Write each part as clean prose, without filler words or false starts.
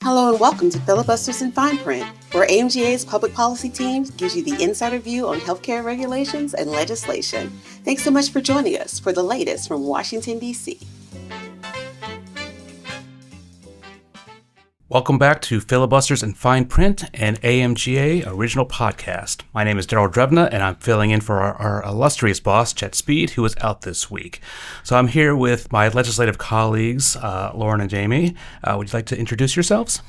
Hello and welcome to Filibusters in Fine Print, where AMGA's public policy team gives you the insider view on healthcare regulations and legislation. Thanks so much for joining us for the latest from Washington, D.C. Welcome back to Filibusters in Fine Print, an AMGA original podcast. My name is Daryl Drebna, and I'm filling in for our illustrious boss, Chit, who is out this week. So I'm here with my legislative colleagues, Lauren and Jamie. Would you like to introduce yourselves?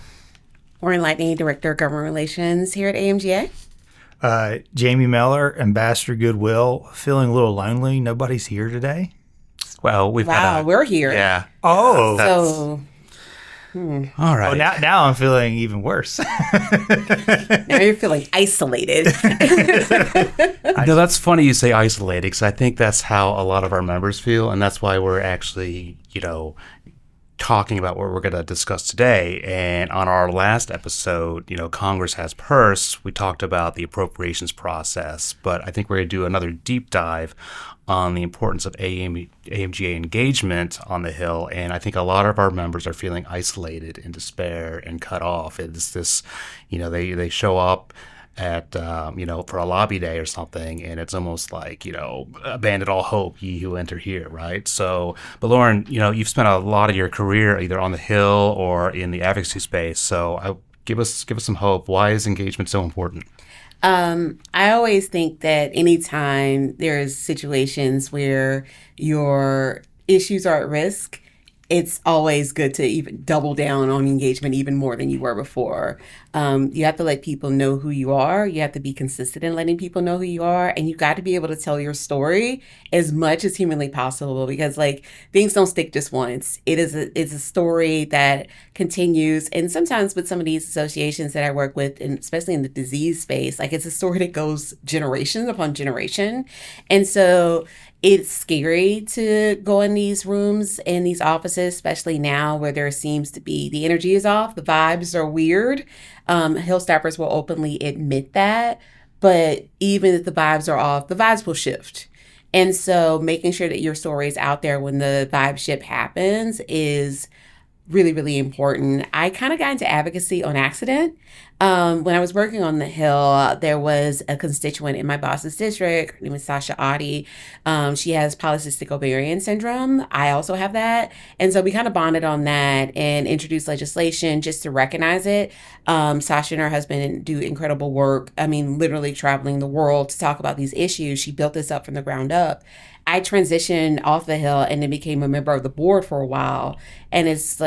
Lauren Lightning, Director of Government Relations here at AMGA. Jamie Miller, Ambassador Goodwill. Feeling a little lonely. Nobody's here today. Well, we're here. Yeah. Oh. All right. Oh, now I'm feeling even worse. Now you're feeling isolated. No, that's funny you say isolated, because I think that's how a lot of our members feel, and that's why we're actually, talking about what we're going to discuss today. And on our last episode, Congress has purse, we talked about the appropriations process, but I think we're going to do another deep dive on the importance of AMGA engagement on the Hill. And I think a lot of our members are feeling isolated in despair and cut off. It's this, they show up at, for a lobby day or something, and it's almost like, abandon all hope, ye who enter here, right? So, but Lauren, you've spent a lot of your career either on the Hill or in the advocacy space. So give us some hope. Why is engagement so important? I always think that anytime there's situations where your issues are at risk, it's always good to even double down on engagement even more than you were before. You have to let people know who you are. You have to be consistent in letting people know who you are. And you got to be able to tell your story as much as humanly possible, because things don't stick just once. It's a story that continues. And sometimes with some of these associations that I work with, and especially in the disease space, it's a story that goes generation upon generation. And so it's scary to go in these rooms, in these offices, especially now where there seems to be, the energy is off, the vibes are weird. Hill staffers will openly admit that, but even if the vibes are off, the vibes will shift. And so making sure that your story is out there when the vibe shift happens is really, really important. I kind of got into advocacy on accident. When I was working on the Hill, there was a constituent in my boss's district. Her name is Sasha Adi. She has polycystic ovarian syndrome. I also have that. And so we kind of bonded on that and introduced legislation just to recognize it. Sasha and her husband do incredible work. I mean, literally traveling the world to talk about these issues. She built this up from the ground up. I transitioned off the Hill and then became a member of the board for a while. And it's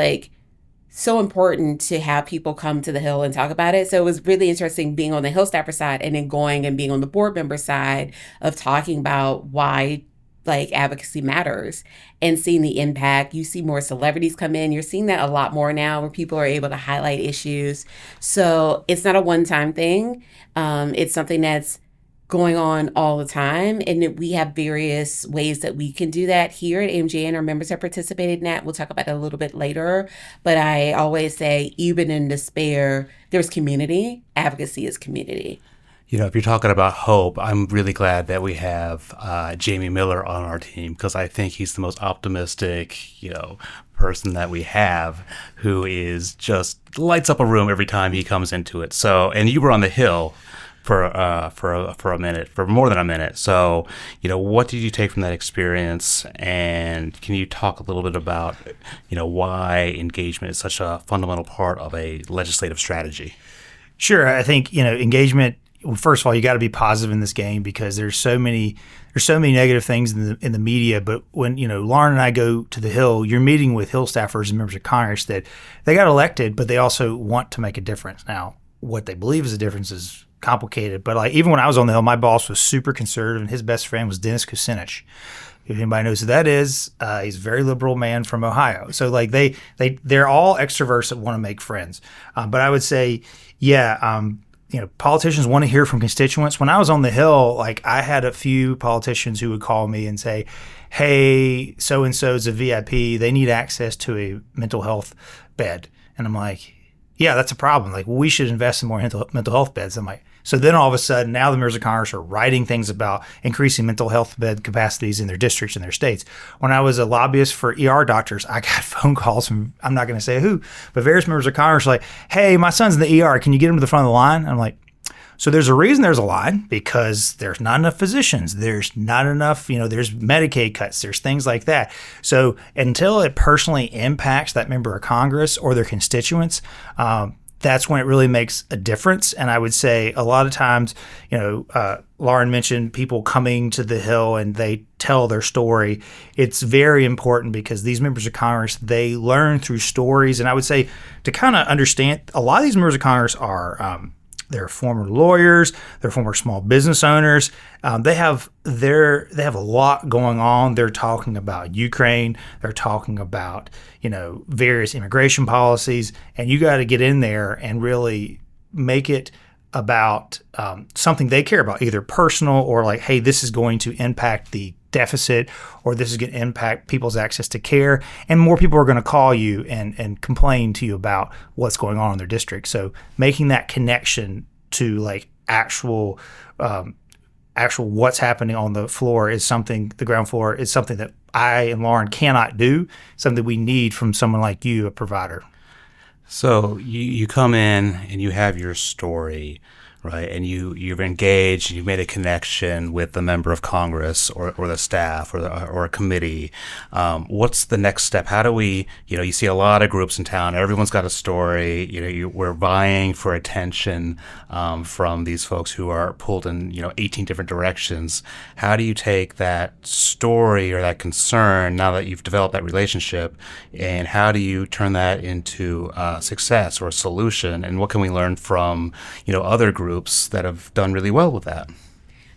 so important to have people come to the Hill and talk about it. So it was really interesting being on the Hill staffer side and then going and being on the board member side of talking about why advocacy matters and seeing the impact. You see more celebrities come in. You're seeing that a lot more now where people are able to highlight issues. So it's not a one-time thing. It's something that's going on all the time. And we have various ways that we can do that here at AMGA, and our members have participated in that. We'll talk about it a little bit later. But I always say, even in despair, there's community. Advocacy is community. If you're talking about hope, I'm really glad that we have Jamie Miller on our team, because I think he's the most optimistic, person that we have, who is just lights up a room every time he comes into it. So, and you were on the Hill for a minute, for more than a minute. So, what did you take from that experience? And can you talk a little bit about, why engagement is such a fundamental part of a legislative strategy? Sure. I think, engagement, well, first of all, you got to be positive in this game, because there's so many negative things in the media. But when, Lauren and I go to the Hill, you're meeting with Hill staffers and members of Congress that they got elected, but they also want to make a difference. Now, what they believe is a difference is complicated, but even when I was on the Hill, my boss was super conservative, and his best friend was Dennis Kucinich. If anybody knows who that is, he's a very liberal man from Ohio. So they're all extroverts that want to make friends. But I would say, politicians want to hear from constituents. When I was on the Hill, I had a few politicians who would call me and say, "Hey, so and so's a VIP. They need access to a mental health bed," and I'm like, yeah, that's a problem. Like, we should invest in more mental health beds. I'm like, so then all of a sudden, now the members of Congress are writing things about increasing mental health bed capacities in their districts and their states. When I was a lobbyist for ER doctors, I got phone calls from, I'm not going to say who, but various members of Congress like, hey, my son's in the ER. Can you get him to the front of the line? And I'm like, so there's a reason there's a line, because there's not enough physicians. There's not enough, there's Medicaid cuts. There's things like that. So until it personally impacts that member of Congress or their constituents, that's when it really makes a difference. And I would say a lot of times, Lauren mentioned people coming to the Hill and they tell their story. It's very important because these members of Congress, they learn through stories. And I would say to kind of understand, a lot of these members of Congress are they're former lawyers, they're former small business owners. They have a lot going on. They're talking about Ukraine. They're talking about various immigration policies, and you got to get in there and really make it about something they care about, either personal or like, hey, this is going to impact the deficit, or this is going to impact people's access to care, and more people are going to call you and complain to you about what's going on in their district. So making that connection to like actual what's happening on the floor is something, the ground floor is something that I and Lauren cannot do, something we need from someone like you, a provider. So you come in and you have your story, right? And you've engaged, you've made a connection with the member of Congress or the staff or a committee. What's the next step? How do we, you see a lot of groups in town, everyone's got a story, we're vying for attention from these folks who are pulled in, 18 different directions. How do you take that story or that concern, now that you've developed that relationship, and how do you turn that into success or a solution? And what can we learn from, other groups that have done really well with that?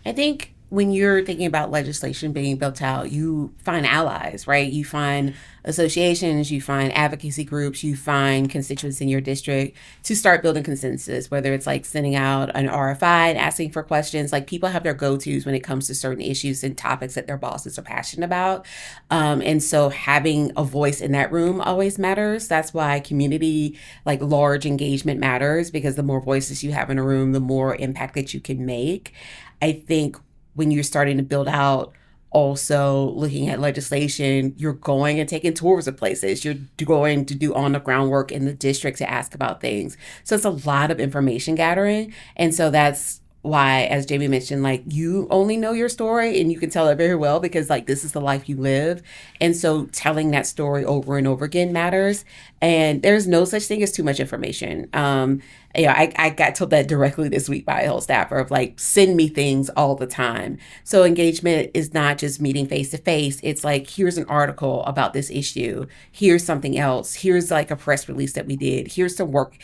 I think when you're thinking about legislation being built out, you find allies, right? You find associations, you find advocacy groups, you find constituents in your district to start building consensus, whether it's like sending out an RFI and asking for questions. Like, people have their go-tos when it comes to certain issues and topics that their bosses are passionate about. And so having a voice in that room always matters. That's why community, like large engagement, matters, because the more voices you have in a room, the more impact that you can make. I think when you're starting to build out, also looking at legislation, you're going and taking tours of places. You're going to do on the ground work in the district to ask about things. So it's a lot of information gathering. And so that's why, as Jamie mentioned, like, you only know your story and you can tell it very well because like this is the life you live. And so telling that story over and over again matters. And there's no such thing as too much information. I got told that directly this week by a Hill staffer of like, send me things all the time. So engagement is not just meeting face to face. It's like, here's an article about this issue. Here's something else. Here's like a press release that we did. Here's some work.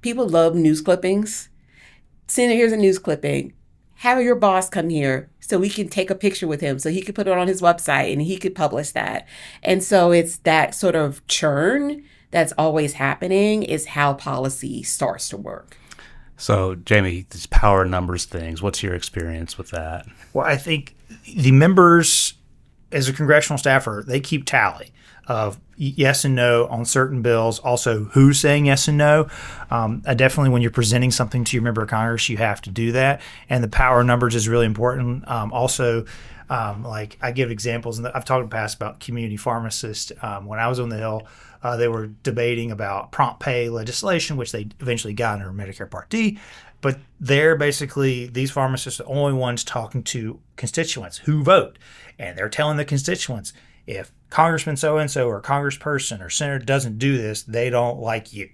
People love news clippings. Here's a news clipping. Have your boss come here so we can take a picture with him so he could put it on his website and he could publish that. And so it's that sort of churn that's always happening is how policy starts to work. So, Jamie, these power numbers things, what's your experience with that? Well, I think the members, as a congressional staffer, they keep tally of yes and no on certain bills, also who's saying yes and no. Definitely when you're presenting something to your member of Congress, you have to do that. And the power numbers is really important. Like I give examples, and I've talked in the past about community pharmacists. When I was on the Hill, they were debating about prompt pay legislation, which they eventually got under Medicare Part D. But they're basically, these pharmacists are the only ones talking to constituents who vote. And they're telling the constituents, if Congressman so-and-so or Congressperson or Senator doesn't do this, they don't like you.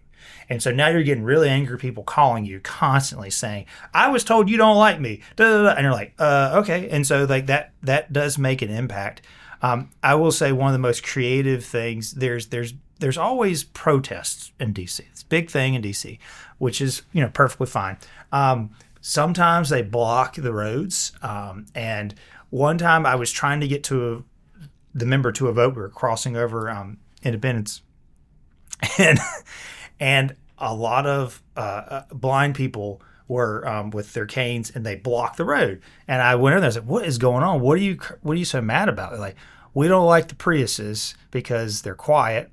And so now you're getting really angry people calling you constantly saying, I was told you don't like me. Da, da, da. And you're like, okay. And so like that does make an impact. I will say one of the most creative things, there's always protests in D.C. It's a big thing in D.C., which is, perfectly fine. Sometimes they block the roads. And one time I was trying to get to the member to a vote. We were crossing over Independence. And a lot of blind people were with their canes, and they blocked the road. And I went over there and said, what is going on? What are you so mad about? They're like, we don't like the Priuses because they're quiet,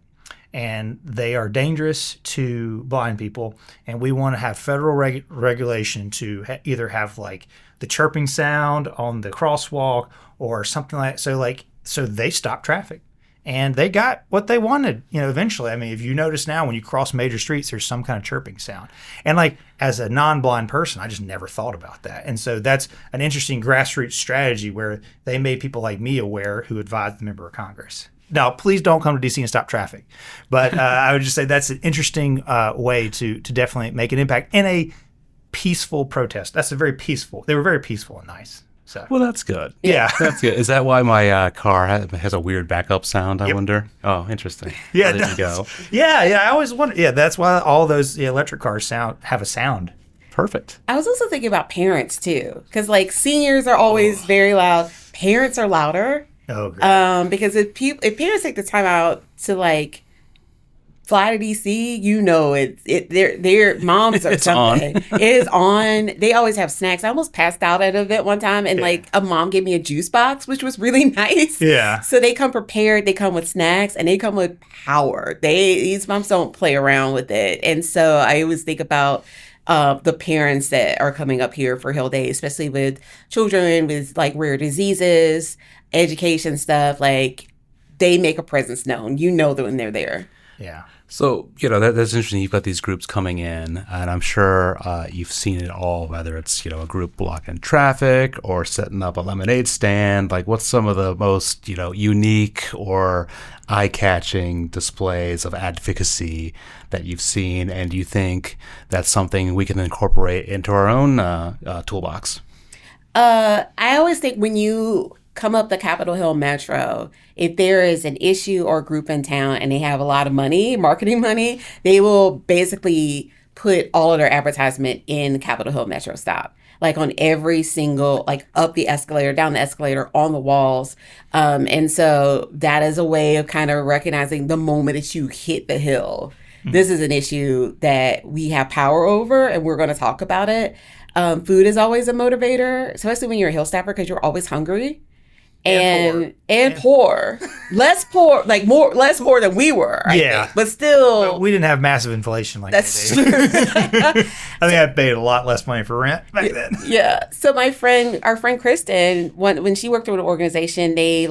and they are dangerous to blind people. And we want to have federal regulation to either have like the chirping sound on the crosswalk or something like so they stop traffic. And they got what they wanted, eventually. I mean, if you notice now when you cross major streets, there's some kind of chirping sound. And like as a non-blind person, I just never thought about that. And so that's an interesting grassroots strategy where they made people like me aware who advised the member of Congress. Now, please don't come to D.C. and stop traffic. But I would just say that's an interesting way to definitely make an impact in a peaceful protest. They were very peaceful and nice. So. Well, that's good. Yeah. That's good. Is that why my car has a weird backup sound, I wonder? Oh, interesting. Yeah, there you go. Yeah, I always wonder. Yeah, that's why all those electric cars have a sound. Perfect. I was also thinking about parents, too, because, like, seniors are always very loud. Parents are louder. Oh, great. Because if parents take the time out to, like, fly to DC, their moms are something. It is on. They always have snacks. I almost passed out at an event one time, and like a mom gave me a juice box, which was really nice. Yeah. So they come prepared. They come with snacks, and they come with power. These moms don't play around with it, and so I always think about the parents that are coming up here for Hill Day, especially with children with like rare diseases, education stuff. Like they make a presence known. You know them when they're there. Yeah. So, that's interesting. You've got these groups coming in, and I'm sure you've seen it all, whether it's, a group blocking traffic or setting up a lemonade stand. Like, what's some of the most, unique or eye-catching displays of advocacy that you've seen? And do you think that's something we can incorporate into our own toolbox? I always think when you come up the Capitol Hill Metro, if there is an issue or group in town and they have a lot of money, marketing money, they will basically put all of their advertisement in Capitol Hill Metro stop. Like on every single, like up the escalator, down the escalator, on the walls. And so that is a way of kind of recognizing the moment that you hit the hill. This is an issue that we have power over and we're going to talk about it. Food is always a motivator, especially when you're a Hill staffer because you're always hungry. And poor. Less poor than we were, I think. But still. Well, we didn't have massive inflation like that's that. True. I think I paid a lot less money for rent back then. Yeah. So our friend Kristen, when she worked with an organization, they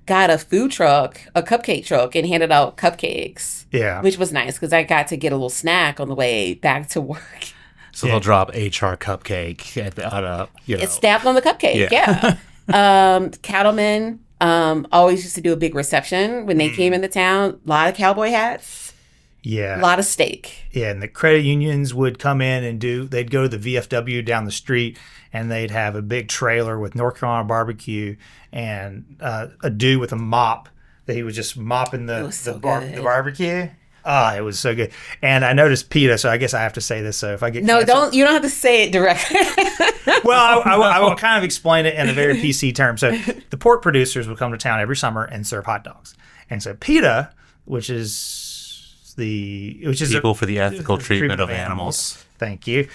got a food truck, a cupcake truck, and handed out cupcakes. Yeah. Which was nice because I got to get a little snack on the way back to work. So they'll drop HR cupcake It's stamped on the cupcake, yeah. Cattlemen always used to do a big reception when they came into town. A lot of cowboy hats. Yeah. A lot of steak. Yeah, and the credit unions would come in and they'd go to the VFW down the street and they'd have a big trailer with North Carolina barbecue and a dude with a mop that he was just mopping the barbecue. It was so good. And I noticed PETA, so I guess I have to say this. So if I get you don't have to say it directly. Well, I will kind of explain it in a very PC term. So the pork producers would come to town every summer and serve hot dogs. And so PETA, which is People for the Ethical Treatment of Animals. Thank you.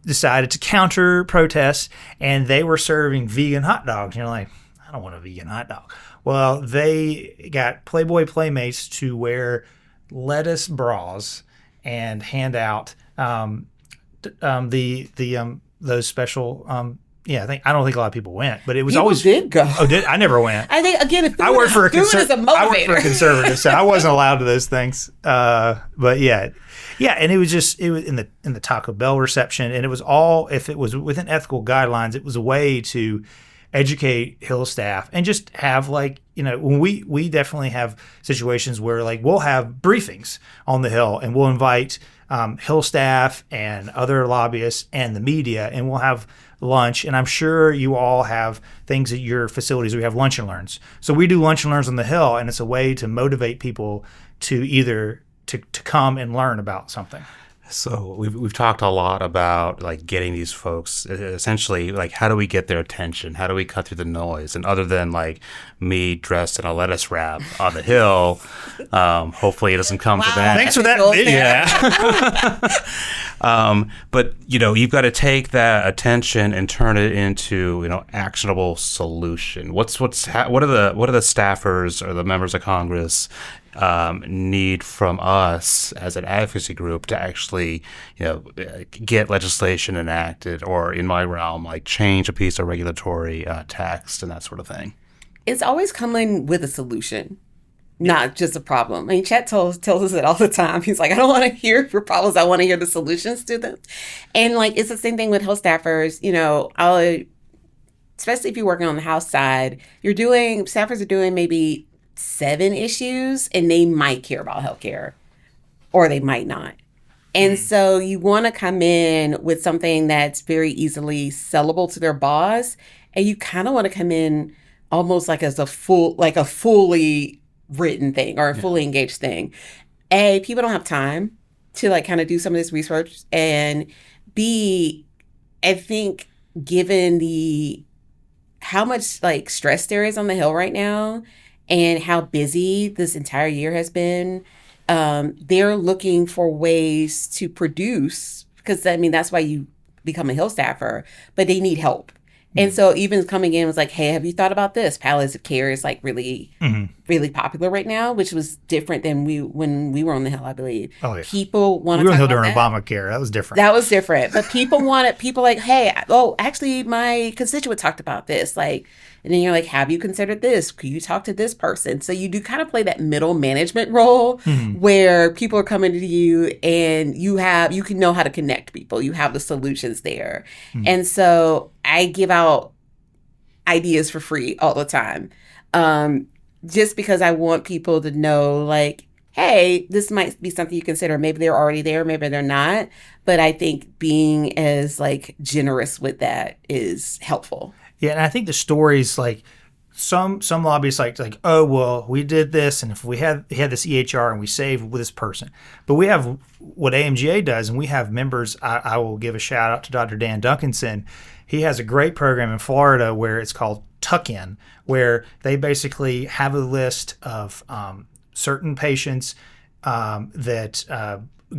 Decided to counter protests, and they were serving vegan hot dogs. You're like, I don't want a vegan hot dog. Well, they got Playboy Playmates to wear lettuce bras and hand out those special I don't think a lot of people went, but it was People did go. I never went. I think again, I worked for a food is a motivator. I worked for a conservative, so I wasn't allowed to those things. But yeah, and it was in the Taco Bell reception, and it was all, if it was within ethical guidelines, it was a way to educate Hill staff and just have when we definitely have situations where we'll have briefings on the Hill and we'll invite Hill staff and other lobbyists and the media, and we'll have lunch. And I'm sure you all have things at your facilities. We have lunch and learns. So we do lunch and learns on the Hill, and it's a way to motivate people to either to come and learn about something. So we've talked a lot about getting these folks, essentially how do we get their attention? How do we cut through the noise? And other than me dressed in a lettuce wrap on the Hill, hopefully it doesn't come to that. Thanks for that video. Yeah. But you've got to take that attention and turn it into actionable solution. What are the staffers or the members of Congress need from us as an advocacy group to actually, get legislation enacted, or in my realm, like change a piece of regulatory text and that sort of thing. It's always coming with a solution, not just a problem. I mean, Chet tells us it all the time. He's like, I don't want to hear your problems. I want to hear the solutions to them. And like, it's the same thing with health staffers. Especially if you're working on the house side, staffers are doing maybe 7 issues, and they might care about healthcare, or they might not. And so you want to come in with something that's very easily sellable to their boss, and you kind of want to come in almost like as a fully written thing or a fully engaged thing. A, people don't have time to like kind of do some of this research, and B, I think given how much like stress there is on the Hill right now and how busy this entire year has been, they're looking for ways to produce, because I mean, that's why you become a Hill staffer, but they need help. And so even coming in was like, hey, have you thought about this? Palliative care is like really, really popular right now, which was different than when we were on the Hill, I believe. Oh, yeah. People want to We were on the talk Hill during about that. Obamacare. That was different. That was different. But people like, hey, actually, my constituent talked about this. Like, and then you're like, have you considered this? Could you talk to this person? So you do kind of play that middle management role where people are coming to you and you can know how to connect people. You have the solutions there. And so I give out ideas for free all the time. Just because I want people to know, like, hey, this might be something you consider. Maybe they're already there, maybe they're not. But I think being as like generous with that is helpful. Yeah, and I think the stories, like some lobbyists like, oh, well, we did this, and if we had this EHR and we saved with this person. But we have what AMGA does, and we have members. I will give a shout out to Dr. Dan Duncanson. He has a great program in Florida where it's called Tuck-In, where they basically have a list of certain patients that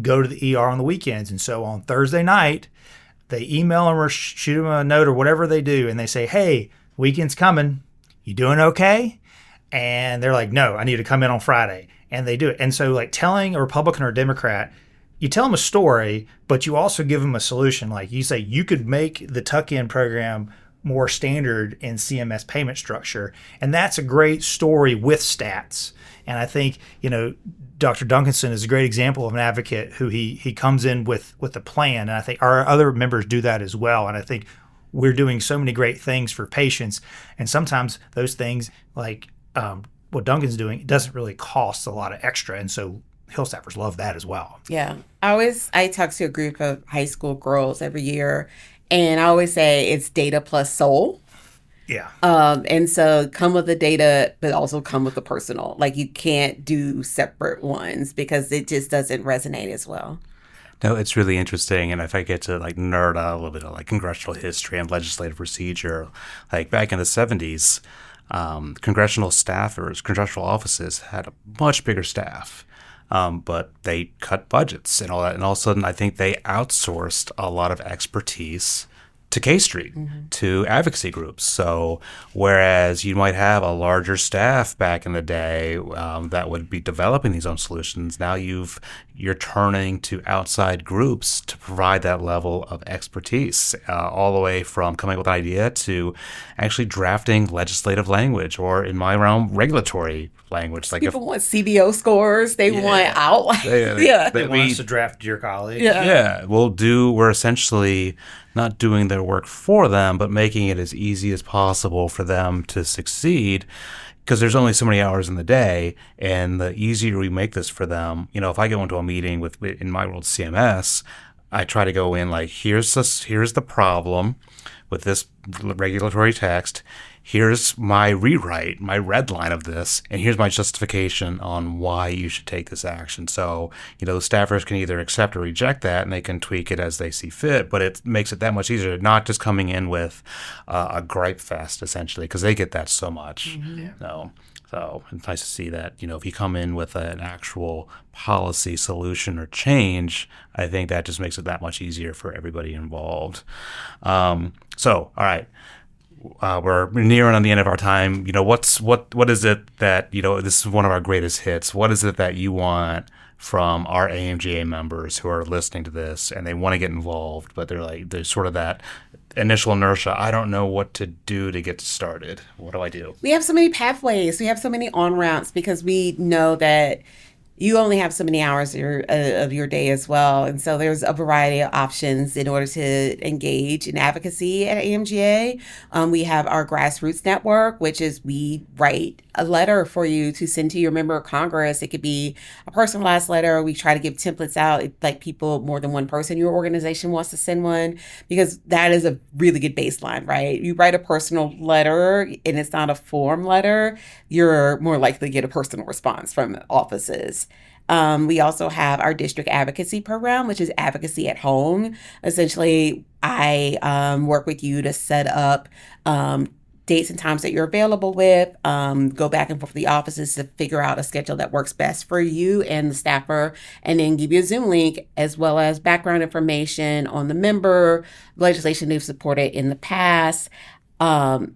go to the ER on the weekends. And so on Thursday night, they email them or shoot them a note or whatever they do, and they say, hey, weekend's coming. You doing okay? And they're like, no, I need to come in on Friday. And they do it. And so like telling a Republican or a Democrat, you tell them a story, but you also give them a solution. Like you say, you could make the tuck-in program more standard in CMS payment structure. And that's a great story with stats. And I think, Dr. Duncanson is a great example of an advocate who he comes in with a plan. And I think our other members do that as well. And I think we're doing so many great things for patients. And sometimes those things, like what Duncan's doing, it doesn't really cost a lot of extra. And so Hill staffers love that as well. Yeah. I talk to a group of high school girls every year, and I always say it's data plus soul. Yeah. And so come with the data, but also come with the personal. Like you can't do separate ones because it just doesn't resonate as well. No, it's really interesting. And if I get to like nerd out a little bit of like congressional history and legislative procedure, like back in the 70s, congressional staffers, congressional offices had a much bigger staff. But they cut budgets and all that. And all of a sudden, I think they outsourced a lot of expertise to K Street, to advocacy groups. So whereas you might have a larger staff back in the day that would be developing these own solutions, now you're turning to outside groups to provide that level of expertise, all the way from coming up with an idea to actually drafting legislative language, or in my realm, regulatory language. Like people want CBO scores, they want outlines. They want us to draft your colleagues. Yeah, we're essentially not doing their work for them, but making it as easy as possible for them to succeed, because there's only so many hours in the day, and the easier we make this for them, if I go into a meeting with, in my world, CMS, I try to go in like, here's the problem with this regulatory text. Here's my rewrite, my red line of this, and here's my justification on why you should take this action. So, staffers can either accept or reject that, and they can tweak it as they see fit, but it makes it that much easier, not just coming in with a gripe fest, essentially, because they get that so much. So it's nice to see that, if you come in with an actual policy solution or change, I think that just makes it that much easier for everybody involved. All right. we're nearing on the end of our time. What is it that, this is one of our greatest hits. What is it that you want from our AMGA members who are listening to this and they want to get involved, but there's sort of that initial inertia. I don't know what to do to get started. What do I do? We have so many pathways. We have so many on-ramps because we know that you only have so many hours of your day as well. And so there's a variety of options in order to engage in advocacy at AMGA. We have our grassroots network, which is we write a letter for you to send to your member of Congress. It could be a personalized letter. We try to give templates out, like people, more than one person, your organization wants to send one, because that is a really good baseline, right? You write a personal letter and it's not a form letter, you're more likely to get a personal response from offices. We also have our district advocacy program, which is advocacy at home. Essentially, I work with you to set up dates and times that you're available with, go back and forth with the offices to figure out a schedule that works best for you and the staffer, and then give you a Zoom link as well as background information on the member, legislation they've supported in the past.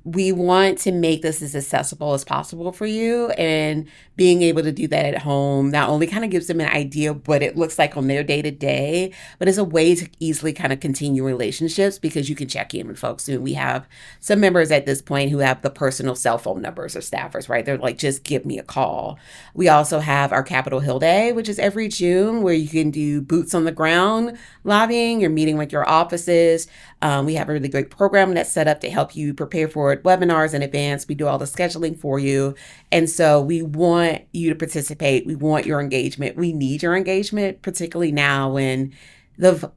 We want to make this as accessible as possible for you, and being able to do that at home not only kind of gives them an idea of what it looks like on their day to day, but it's a way to easily kind of continue relationships because you can check in with folks. And we have some members at this point who have the personal cell phone numbers of staffers, right? They're like, just give me a call. We also have our Capitol Hill Day, which is every June, where you can do boots on the ground lobbying. You're meeting with your offices. We have a really great program that's set up to help you prepare for webinars in advance. We do all the scheduling for you. And so we want you to participate. We want your engagement. We need your engagement, particularly now when Hill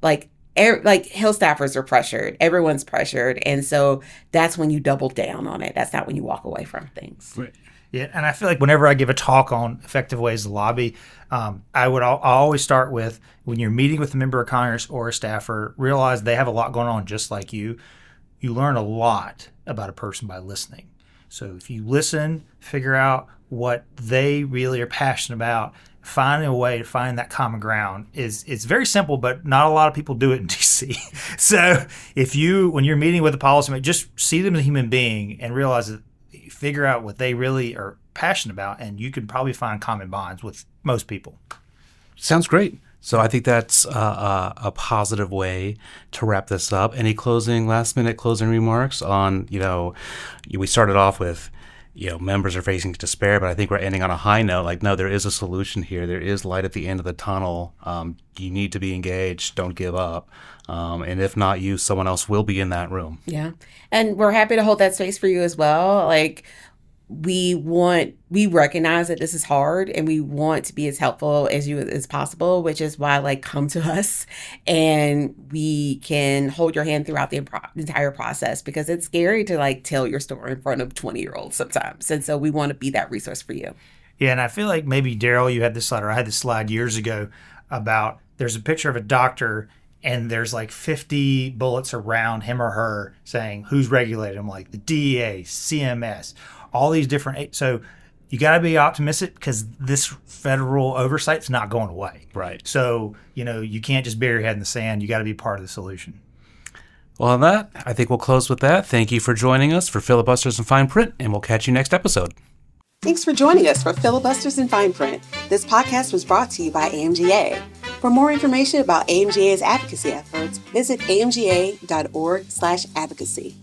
staffers are pressured. Everyone's pressured. And so that's when you double down on it. That's not when you walk away from things. Right. Yeah, and I feel like whenever I give a talk on effective ways to lobby, I always start with, when you're meeting with a member of Congress or a staffer, realize they have a lot going on just like you. You learn a lot about a person by listening. So if you listen, figure out what they really are passionate about, finding a way to find that common ground it's very simple, but not a lot of people do it in DC. So when you're meeting with a policymaker, just see them as a human being and realize that, figure out what they really are passionate about, and you can probably find common bonds with most people. Sounds great. So I think that's a positive way to wrap this up. Any last minute closing remarks on, we started off with, members are facing despair, but I think we're ending on a high note. Like, no, there is a solution here. There is light at the end of the tunnel. You need to be engaged. Don't give up. And if not you, someone else will be in that room. Yeah. And we're happy to hold that space for you as well. Like, we recognize that this is hard, and we want to be as helpful as possible, which is why, come to us and we can hold your hand throughout the entire process, because it's scary to tell your story in front of 20-year-olds sometimes. And so we want to be that resource for you. Yeah. And I feel like maybe Daryl, you had this slide, or I had this slide years ago about, there's a picture of a doctor and there's 50 bullets around him or her saying who's regulated them, like the DEA, CMS, all these different. So you got to be optimistic, because this federal oversight's not going away. Right. So, you can't just bury your head in the sand. You got to be part of the solution. Well, on that, I think we'll close with that. Thank you for joining us for Filibusters in Fine Print, and we'll catch you next episode. Thanks for joining us for Filibusters in Fine Print. This podcast was brought to you by AMGA. For more information about AMGA's advocacy efforts, visit amga.org/advocacy.